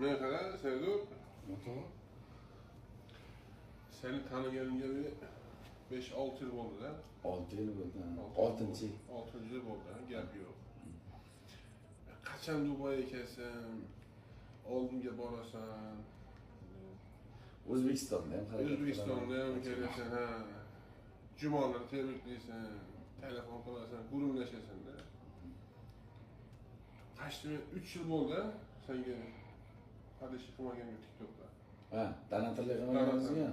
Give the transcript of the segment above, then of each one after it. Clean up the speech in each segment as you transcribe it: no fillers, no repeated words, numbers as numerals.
Men qara, Serdor. Seni tanıganimga 5-6 yil bo'ldi-da. 6 yil bo'ldi. 6-yil. 6-yil bo'ldi, gap yo'q. Qachon Dubayga kelsam, oldinga borasan. O'zbekistonda ham kelasan, ha. Jumalar teriklaysan, telefon qilasan, gurunglashasan-da. Qashti 3 yil bo'ldi senga hadishi qilmagan TikTokda. Ha, tanatirlik qilmaganingizga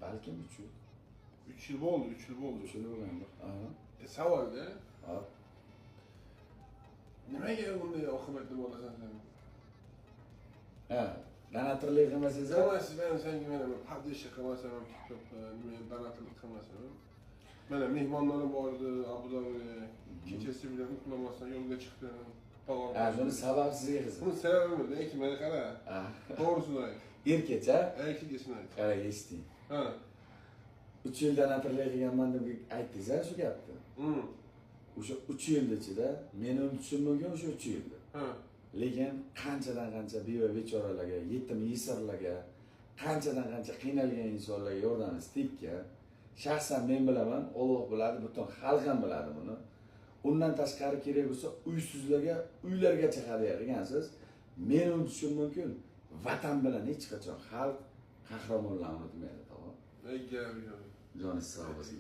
balkim 3 yil. 3 yil bo'ldi, 3 yil bo'ldi. 3 yil bo'lgandi. Aha. Savolda. Ha. Nimaga bunday oqibatli bo'lasan sen? Ha, tanatirlik qilmasangiz, qilmaysiz, men senga mana hadishi qilmasam ham TikTokda, nima tanatirlik qilmasam ham. Mana mehmonlarim bor edi Abu Dabiga. Kechasi bilan uxlamasdan yo'lga chiqdim. Ha, buni sabab sizga qilsin. Buni sababi lekin men qara. Ha. To'g'risini ayt. Erkecha? Erkakisini ayt. Qara, eshiting. Ha. 3 yildan tanatirlik qilganman deb aytdingiz-a shu gapni. O'sha 3 yil ichida meni unutishim mumkin o'sha 3 yilda. Ha. Lekin qanchadan qancha beva bechoralarga, yetim yesirlarga, qanchadan qancha qiynalgan insonlarga yordamimiz tekkan. Shaxsan men bilaman, Alloh biladi, butun xalq ham biladi buni. Undan tashqari kerak bo'lsa, uysizlarga, uylargacha hadya qilgansiz. Men unutishim mumkin. Vatan bilan hech qachon xalq qahramonlarni unutmaydi, to'g'ri? Ey gap yo'q. Joningiz sog' bo'lsin.